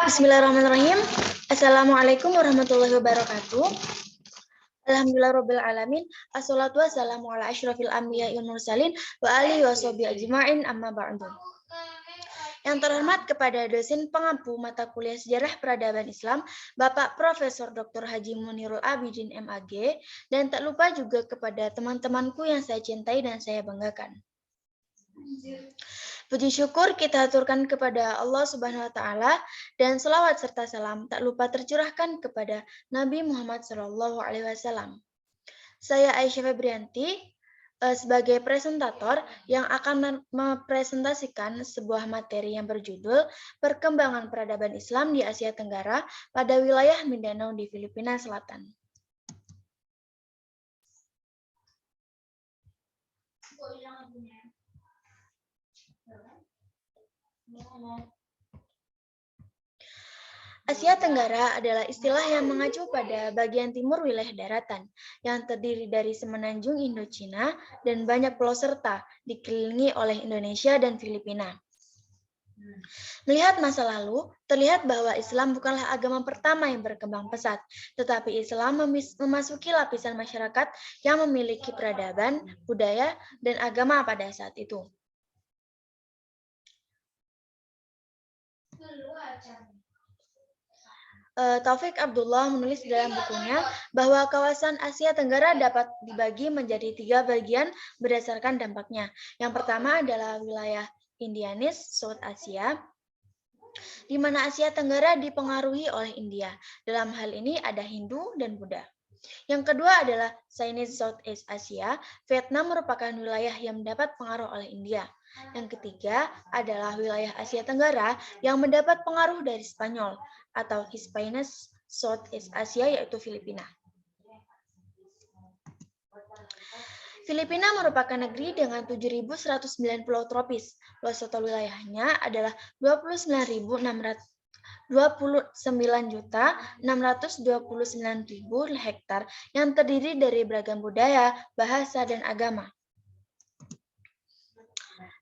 Bismillahirrahmanirrahim. Assalamualaikum warahmatullahi wabarakatuh. Alhamdulillahirabbil alamin. Assalatu wassalamu ala asyrofil anbiya'i wal mursalin wa alihi washabihi ajma'in amma ba'du. Yang terhormat kepada dosen pengampu mata kuliah Sejarah Peradaban Islam, Bapak Profesor Dr. Haji Munirul Abidin MAG, dan tak lupa juga kepada teman-temanku yang saya cintai dan saya banggakan. Puji syukur kita aturkan kepada Allah Subhanahu wa taala dan selawat serta salam tak lupa tercurahkan kepada Nabi Muhammad SAW. Saya Aisyah Febrianti sebagai presentator yang akan mempresentasikan sebuah materi yang berjudul Perkembangan Peradaban Islam di Asia Tenggara pada wilayah Mindanao di Filipina Selatan. Asia Tenggara adalah istilah yang mengacu pada bagian timur wilayah daratan yang terdiri dari semenanjung Indochina dan banyak pulau serta dikelilingi oleh Indonesia dan Filipina. Melihat masa lalu, terlihat bahwa Islam bukanlah agama pertama yang berkembang pesat, tetapi Islam memasuki lapisan masyarakat yang memiliki peradaban, budaya, dan agama pada saat itu. Taufik Abdullah menulis dalam bukunya bahwa kawasan Asia Tenggara dapat dibagi menjadi 3 bagian berdasarkan dampaknya. Yang pertama adalah wilayah Indianis, South Asia, di mana Asia Tenggara dipengaruhi oleh India. Dalam hal ini ada Hindu dan Buddha. Yang kedua adalah Chinese Southeast Asia. Vietnam merupakan wilayah yang mendapat pengaruh oleh India. Yang ketiga adalah wilayah Asia Tenggara yang mendapat pengaruh dari Spanyol atau Hispanic Southeast Asia, yaitu Filipina. Filipina merupakan negeri dengan 7.109 pulau tropis. Luas total wilayahnya adalah 29.629.000 hektar yang terdiri dari beragam budaya, bahasa, dan agama.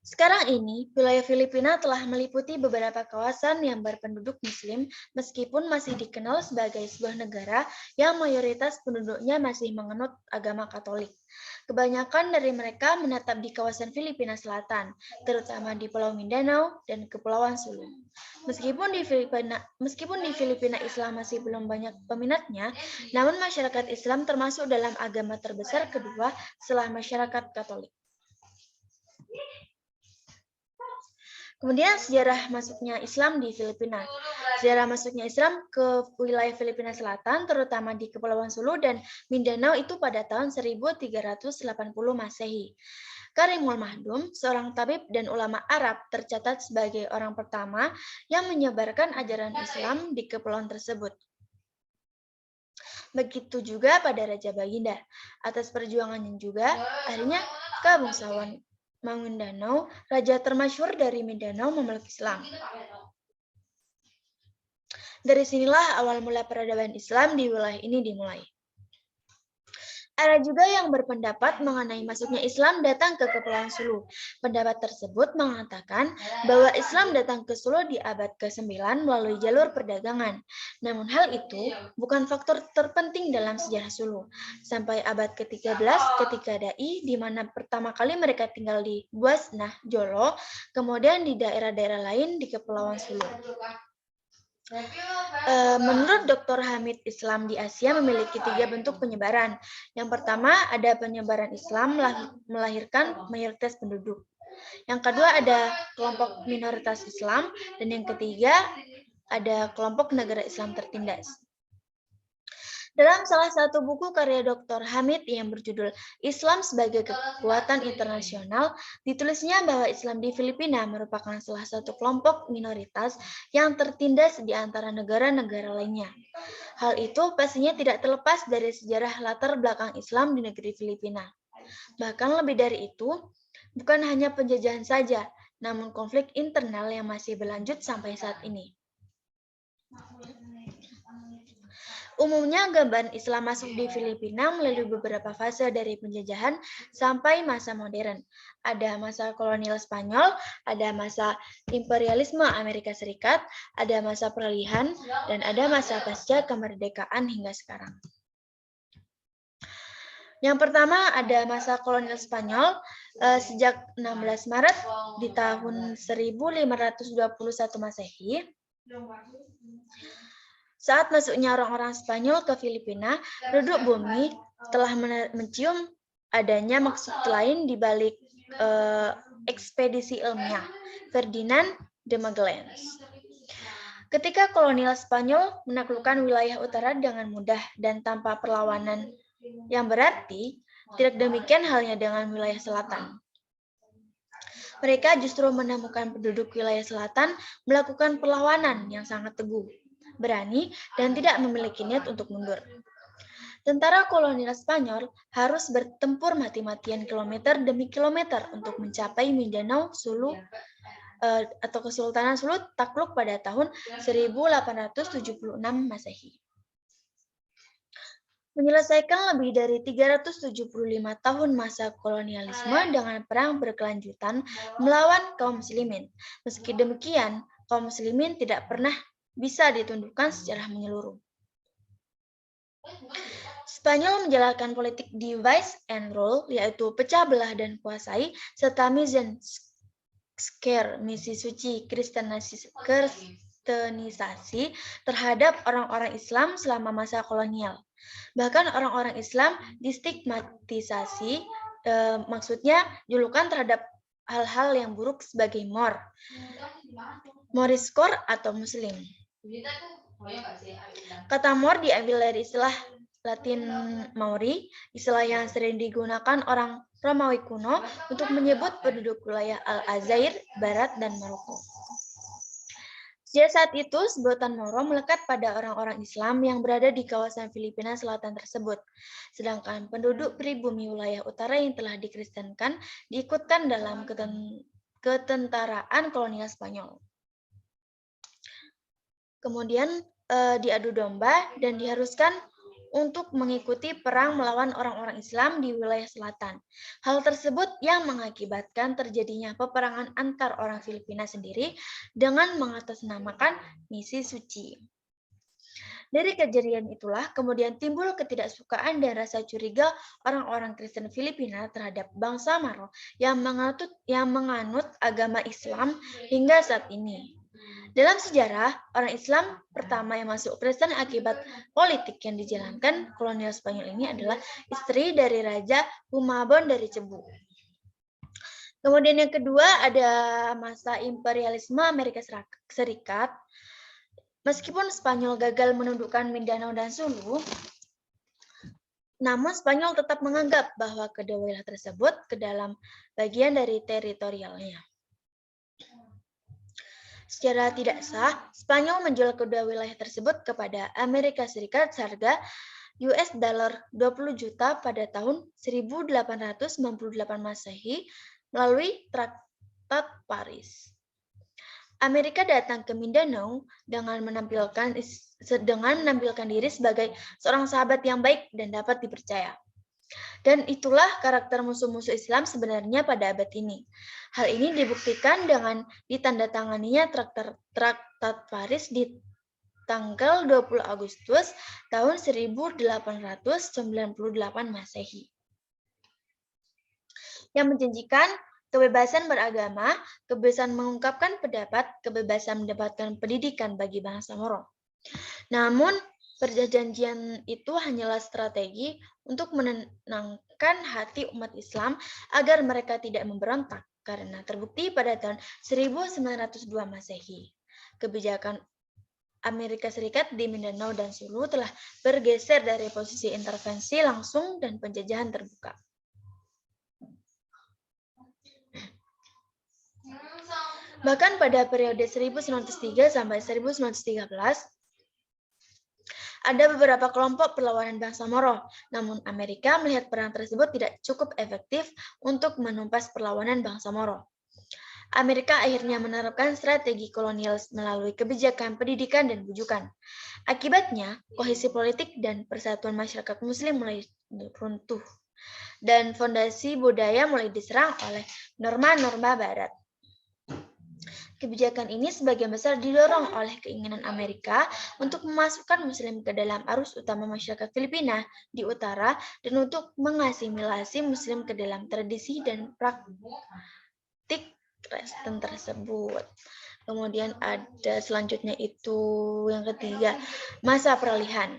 Sekarang ini, wilayah Filipina telah meliputi beberapa kawasan yang berpenduduk Muslim, meskipun masih dikenal sebagai sebuah negara yang mayoritas penduduknya masih menganut agama Katolik. Kebanyakan dari mereka menetap di kawasan Filipina Selatan, terutama di Pulau Mindanao dan Kepulauan Sulu. Meskipun di Filipina Islam masih belum banyak peminatnya, namun masyarakat Islam termasuk dalam agama terbesar kedua setelah masyarakat Katolik. Kemudian sejarah masuknya Islam di Filipina. Sejarah masuknya Islam ke wilayah Filipina Selatan, terutama di Kepulauan Sulu dan Mindanao itu pada tahun 1380 Masehi. Karimul Mahdum, seorang tabib dan ulama Arab, tercatat sebagai orang pertama yang menyebarkan ajaran Islam di kepulauan tersebut. Begitu juga pada Raja Baginda. Atas perjuangannya juga, akhirnya kabangsawan Mindanao, raja termasyhur dari Mindanao, memeluk Islam. Dari sinilah awal mula peradaban Islam di wilayah ini dimulai. Ada juga yang berpendapat mengenai masuknya Islam datang ke Kepulauan Sulu. Pendapat tersebut mengatakan bahwa Islam datang ke Sulu di abad ke-9 melalui jalur perdagangan. Namun hal itu bukan faktor terpenting dalam sejarah Sulu. Sampai abad ke-13 ketika Dai, di mana pertama kali mereka tinggal di Buasnah, Jolo, kemudian di daerah-daerah lain di Kepulauan Sulu. Menurut Dr. Hamid, Islam di Asia memiliki 3 bentuk penyebaran. Yang pertama, ada penyebaran Islam melahirkan mayoritas penduduk. Yang kedua, ada kelompok minoritas Islam. Dan yang ketiga, ada kelompok negara Islam tertindas. Dalam salah satu buku karya Dr. Hamid yang berjudul Islam sebagai Kekuatan Internasional, ditulisnya bahwa Islam di Filipina merupakan salah satu kelompok minoritas yang tertindas di antara negara-negara lainnya. Hal itu pastinya tidak terlepas dari sejarah latar belakang Islam di negeri Filipina. Bahkan lebih dari itu, bukan hanya penjajahan saja, namun konflik internal yang masih berlanjut sampai saat ini. Umumnya gambaran Islam masuk di Filipina melalui beberapa fase dari penjajahan sampai masa modern. Ada masa kolonial Spanyol, ada masa imperialisme Amerika Serikat, ada masa peralihan, dan ada masa pasca kemerdekaan hingga sekarang. Yang pertama ada masa kolonial Spanyol sejak 16 Maret di tahun 1521 Masehi. Saat masuknya orang-orang Spanyol ke Filipina, penduduk bumi telah mencium adanya maksud lain di balik ekspedisi ilmiah Ferdinand de Magallanes. Ketika kolonial Spanyol menaklukkan wilayah utara dengan mudah dan tanpa perlawanan yang berarti, tidak demikian halnya dengan wilayah selatan. Mereka justru menemukan penduduk wilayah selatan melakukan perlawanan yang sangat teguh, berani, dan tidak memiliki niat untuk mundur. Tentara kolonial Spanyol harus bertempur mati-matian kilometer demi kilometer untuk mencapai Mindanao, Sulu, atau Kesultanan Sulu takluk pada tahun 1876 Masehi. Menyelesaikan lebih dari 375 tahun masa kolonialisme dengan perang berkelanjutan melawan kaum muslimin. Meski demikian, kaum muslimin tidak pernah bisa ditundukkan secara menyeluruh. Spanyol menjalankan politik divide and rule, yaitu pecah belah dan kuasai, serta mise en scare, misi suci kristenisasi terhadap orang-orang Islam selama masa kolonial. Bahkan orang-orang Islam distigmatisasi, maksudnya julukan terhadap hal-hal yang buruk sebagai Moriscore atau Muslim. Kata Mor diambil dari istilah Latin Maori, istilah yang sering digunakan orang Romawi kuno untuk menyebut penduduk wilayah Al-Azair, Barat, dan Maroko. Sejak saat itu, sebutan Moro melekat pada orang-orang Islam yang berada di kawasan Filipina Selatan tersebut. Sedangkan penduduk pribumi wilayah utara yang telah dikristenkan diikutkan dalam ketentaraan kolonial Spanyol. Kemudian diadu domba dan diharuskan untuk mengikuti perang melawan orang-orang Islam di wilayah selatan. Hal tersebut yang mengakibatkan terjadinya peperangan antar orang Filipina sendiri dengan mengatasnamakan misi suci. Dari kejadian itulah kemudian timbul ketidaksukaan dan rasa curiga orang-orang Kristen Filipina terhadap bangsa Moro yang menganut agama Islam hingga saat ini. Dalam sejarah, orang Islam pertama yang masuk Kristen akibat politik yang dijalankan kolonial Spanyol ini adalah istri dari Raja Humabon dari Cebu. Kemudian yang kedua ada masa imperialisme Amerika Serikat. Meskipun Spanyol gagal menundukkan Mindanao dan Sulu, namun Spanyol tetap menganggap bahwa kedua wilayah tersebut ke dalam bagian dari teritorialnya. Secara tidak sah, Spanyol menjual kedua wilayah tersebut kepada Amerika Serikat seharga $20 juta pada tahun 1898 Masehi melalui Traktat Paris. Amerika datang ke Mindanao dengan menampilkan diri sebagai seorang sahabat yang baik dan dapat dipercaya. Dan itulah karakter musuh-musuh Islam sebenarnya pada abad ini. Hal ini dibuktikan dengan ditandatanganinya Traktat Paris di tanggal 20 Agustus tahun 1898 Masehi. Yang menjanjikan kebebasan beragama, kebebasan mengungkapkan pendapat, kebebasan mendapatkan pendidikan bagi bangsa Moro. Namun, perjanjian itu hanyalah strategi untuk menenangkan hati umat Islam agar mereka tidak memberontak, karena terbukti pada tahun 1902 Masehi. Kebijakan Amerika Serikat di Mindanao dan Sulu telah bergeser dari posisi intervensi langsung dan penjajahan terbuka. Bahkan pada periode 1903 sampai 1913, ada beberapa kelompok perlawanan bangsa Moro, namun Amerika melihat perang tersebut tidak cukup efektif untuk menumpas perlawanan bangsa Moro. Amerika akhirnya menerapkan strategi kolonial melalui kebijakan pendidikan dan bujukan. Akibatnya, kohesi politik dan persatuan masyarakat Muslim mulai runtuh, dan fondasi budaya mulai diserang oleh norma-norma Barat. Kebijakan ini sebagian besar didorong oleh keinginan Amerika untuk memasukkan Muslim ke dalam arus utama masyarakat Filipina di utara dan untuk mengasimilasi Muslim ke dalam tradisi dan praktik Kristen tersebut. Kemudian ada selanjutnya itu yang ketiga, masa peralihan.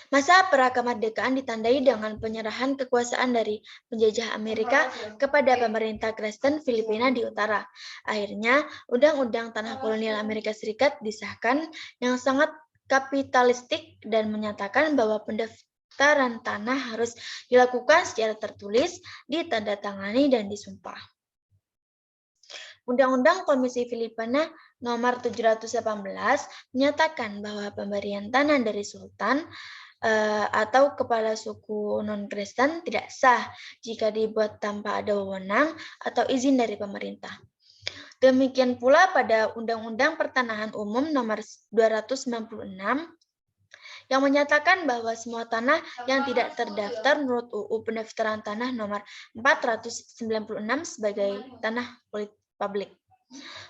Masa pra-kemerdekaan ditandai dengan penyerahan kekuasaan dari penjajah Amerika kepada pemerintah Kristen Filipina di utara. Akhirnya, Undang-Undang Tanah Kolonial Amerika Serikat disahkan yang sangat kapitalistik dan menyatakan bahwa pendaftaran tanah harus dilakukan secara tertulis, ditandatangani, dan disumpah. Undang-Undang Komisi Filipina Nomor 718 menyatakan bahwa pemberian tanah dari Sultan atau kepala suku non-Kristen tidak sah jika dibuat tanpa ada wewenang atau izin dari pemerintah. Demikian pula pada Undang-Undang Pertanahan Umum Nomor 296 yang menyatakan bahwa semua tanah yang tidak terdaftar menurut UU Pendaftaran Tanah Nomor 496 sebagai tanah publik.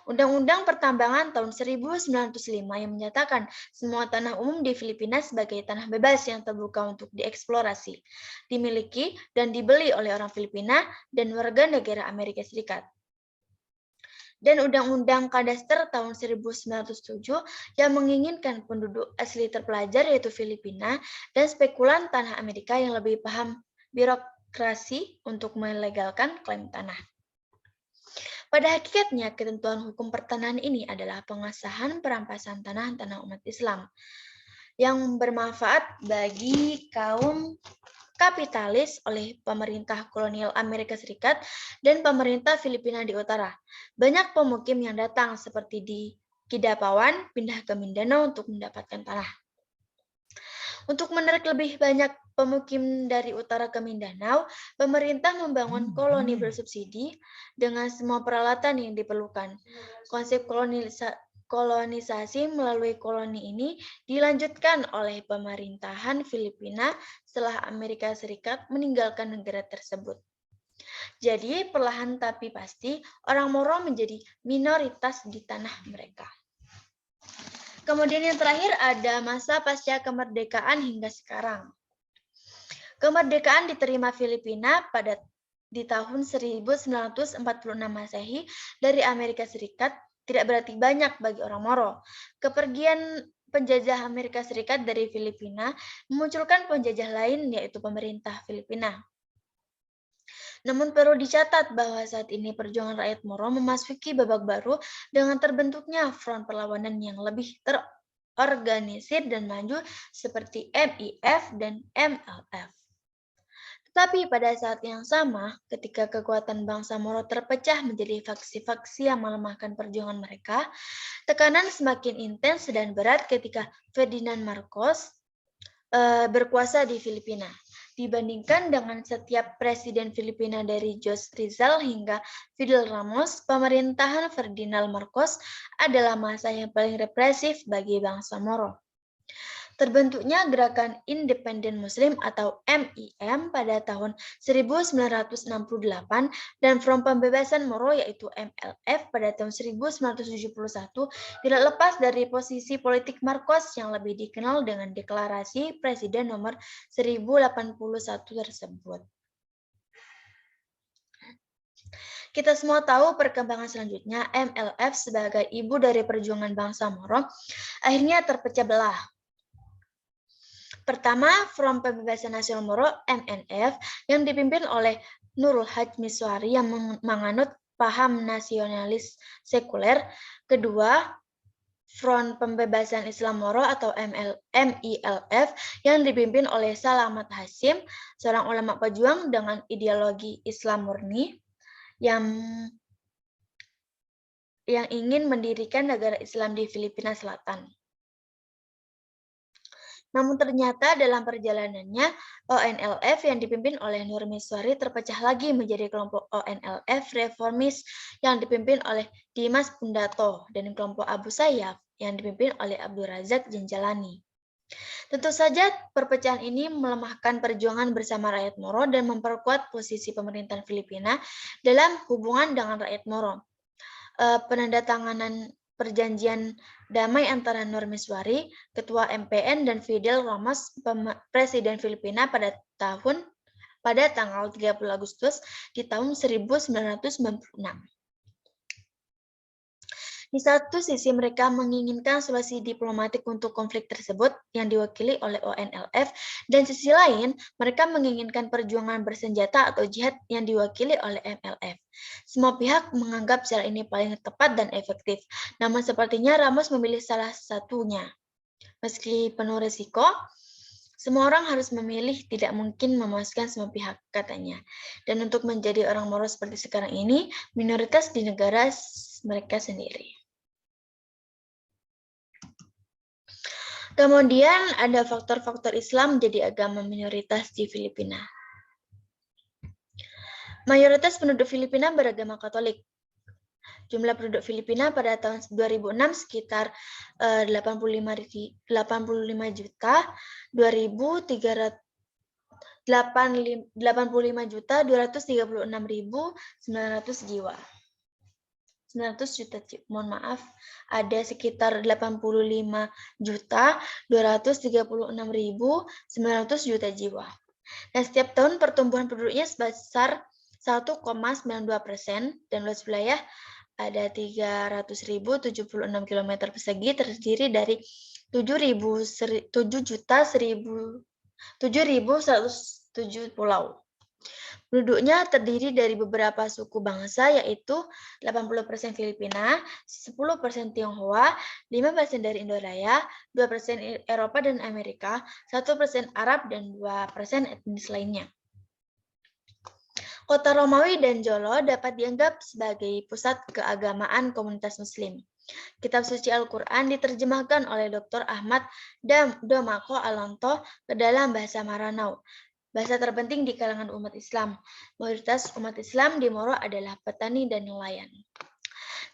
Undang-Undang Pertambangan tahun 1905 yang menyatakan semua tanah umum di Filipina sebagai tanah bebas yang terbuka untuk dieksplorasi, dimiliki dan dibeli oleh orang Filipina dan warga negara Amerika Serikat. Dan Undang-Undang Kadaster tahun 1907 yang menginginkan penduduk asli terpelajar yaitu Filipina dan spekulan tanah Amerika yang lebih paham birokrasi untuk melegalkan klaim tanah. Pada hakikatnya, ketentuan hukum pertanahan ini adalah pengesahan perampasan tanah umat Islam yang bermanfaat bagi kaum kapitalis oleh pemerintah kolonial Amerika Serikat dan pemerintah Filipina di utara. Banyak pemukim yang datang seperti di Kidapawan pindah ke Mindanao untuk mendapatkan tanah. Untuk menarik lebih banyak pemukim dari utara ke Mindanao, pemerintah membangun koloni bersubsidi dengan semua peralatan yang diperlukan. Konsep kolonisasi melalui koloni ini dilanjutkan oleh pemerintahan Filipina setelah Amerika Serikat meninggalkan negara tersebut. Jadi, perlahan tapi pasti, orang Moro menjadi minoritas di tanah mereka. Kemudian yang terakhir ada masa pasca kemerdekaan hingga sekarang. Kemerdekaan diterima Filipina di tahun 1946 Masehi dari Amerika Serikat tidak berarti banyak bagi orang Moro. Kepergian penjajah Amerika Serikat dari Filipina memunculkan penjajah lain yaitu pemerintah Filipina. Namun perlu dicatat bahwa saat ini perjuangan rakyat Moro memasuki babak baru dengan terbentuknya front perlawanan yang lebih terorganisir dan maju seperti MIF dan MLF. Tetapi pada saat yang sama, ketika kekuatan bangsa Moro terpecah menjadi faksi-faksi yang melemahkan perjuangan mereka, tekanan semakin intens dan berat ketika Ferdinand Marcos berkuasa di Filipina. Dibandingkan dengan setiap presiden Filipina dari Jose Rizal hingga Fidel Ramos, pemerintahan Ferdinand Marcos adalah masa yang paling represif bagi bangsa Moro. Terbentuknya Gerakan Independen Muslim atau MIM pada tahun 1968 dan Front Pembebasan Moro yaitu MLF pada tahun 1971 tidak lepas dari posisi politik Marcos yang lebih dikenal dengan Deklarasi Presiden nomor 1081 tersebut. Kita semua tahu perkembangan selanjutnya MLF sebagai ibu dari perjuangan bangsa Moro akhirnya terpecah belah. Pertama, Front Pembebasan Nasional Moro (MNF) yang dipimpin oleh Nurul Hadj Miswari yang menganut paham nasionalis sekuler. Kedua, Front Pembebasan Islam Moro atau MILF yang dipimpin oleh Salamat Hasyim, seorang ulama pejuang dengan ideologi Islam murni yang ingin mendirikan negara Islam di Filipina Selatan. Namun ternyata dalam perjalanannya, ONLF yang dipimpin oleh Nurmiswari terpecah lagi menjadi kelompok ONLF reformis yang dipimpin oleh Dimas Pundato dan kelompok Abu Sayyaf yang dipimpin oleh Abdul Razak Jenjalani. Tentu saja perpecahan ini melemahkan perjuangan bersama rakyat Moro dan memperkuat posisi pemerintahan Filipina dalam hubungan dengan rakyat Moro. Penandatanganan perjanjian damai antara Nurmiswari, Ketua MPN, dan Fidel Ramos, Presiden Filipina pada tanggal 30 Agustus di tahun 1996. Di satu sisi mereka menginginkan solusi diplomatik untuk konflik tersebut yang diwakili oleh ONLF, dan sisi lain mereka menginginkan perjuangan bersenjata atau jihad yang diwakili oleh MLF. Semua pihak menganggap cara ini paling tepat dan efektif, namun sepertinya Ramos memilih salah satunya. Meski penuh risiko, semua orang harus memilih, tidak mungkin memuaskan semua pihak, katanya. Dan untuk menjadi orang Moro seperti sekarang ini, minoritas di negara mereka sendiri. Kemudian ada faktor-faktor Islam jadi agama minoritas di Filipina. Mayoritas penduduk Filipina beragama Katolik. Jumlah penduduk Filipina pada tahun 2006 sekitar 85 juta 236.900 jiwa. 900 juta, mohon maaf, ada sekitar 85.236.900 juta jiwa. Dan setiap tahun pertumbuhan penduduknya sebesar 1,92% dan luas wilayah ada 300.076 km persegi terdiri dari 7.107 pulau. Penduduknya terdiri dari beberapa suku bangsa, yaitu 80% Filipina, 10% Tionghoa, 5% dari Indonesia, 2% Eropa dan Amerika, 1% Arab, dan 2% etnis lainnya. Kota Romawi dan Jolo dapat dianggap sebagai pusat keagamaan komunitas Muslim. Kitab suci Al-Quran diterjemahkan oleh Dr. Ahmad Domako Alonto ke dalam bahasa Maranao, bahasa terpenting di kalangan umat Islam. Mayoritas umat Islam di Moro adalah petani dan nelayan.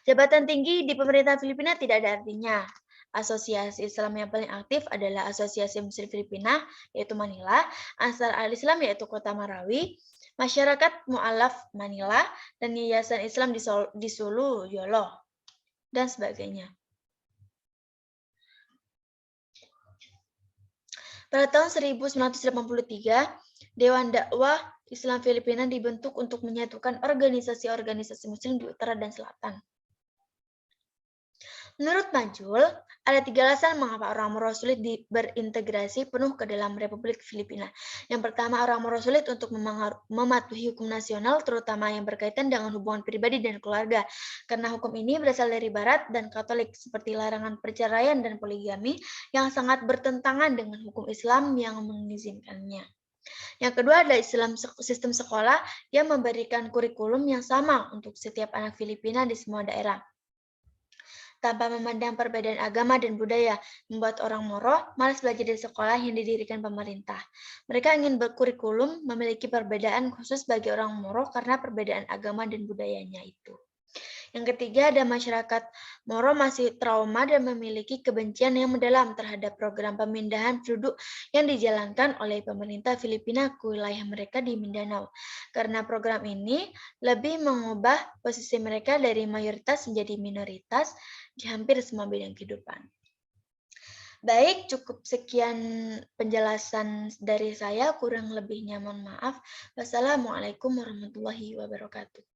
Jabatan tinggi di pemerintahan Filipina tidak ada artinya. Asosiasi Islam yang paling aktif adalah Asosiasi Muslim Filipina, yaitu Manila, Ansar Al-Islam, yaitu Kota Marawi, Masyarakat Mu'alaf Manila, dan Yayasan Islam di Sulu, Yolo, dan sebagainya. Pada tahun 1983, Dewan Dakwah Islam Filipina dibentuk untuk menyatukan organisasi-organisasi Muslim di utara dan selatan. Menurut Majul, ada 3 alasan mengapa orang Moro sulit berintegrasi penuh ke dalam Republik Filipina. Yang pertama, orang Moro sulit untuk mematuhi hukum nasional, terutama yang berkaitan dengan hubungan pribadi dan keluarga. Karena hukum ini berasal dari Barat dan Katolik, seperti larangan perceraian dan poligami, yang sangat bertentangan dengan hukum Islam yang mengizinkannya. Yang kedua adalah sistem sekolah yang memberikan kurikulum yang sama untuk setiap anak Filipina di semua daerah, tanpa memandang perbedaan agama dan budaya, membuat orang Moro malas belajar di sekolah yang didirikan pemerintah. Mereka ingin berkurikulum memiliki perbedaan khusus bagi orang Moro karena perbedaan agama dan budayanya itu. Yang ketiga, ada masyarakat Moro masih trauma dan memiliki kebencian yang mendalam terhadap program pemindahan penduduk yang dijalankan oleh pemerintah Filipina ke wilayah mereka di Mindanao. Karena program ini lebih mengubah posisi mereka dari mayoritas menjadi minoritas di hampir semua bidang kehidupan. Baik, cukup sekian penjelasan dari saya, kurang lebihnya mohon maaf. Wassalamualaikum warahmatullahi wabarakatuh.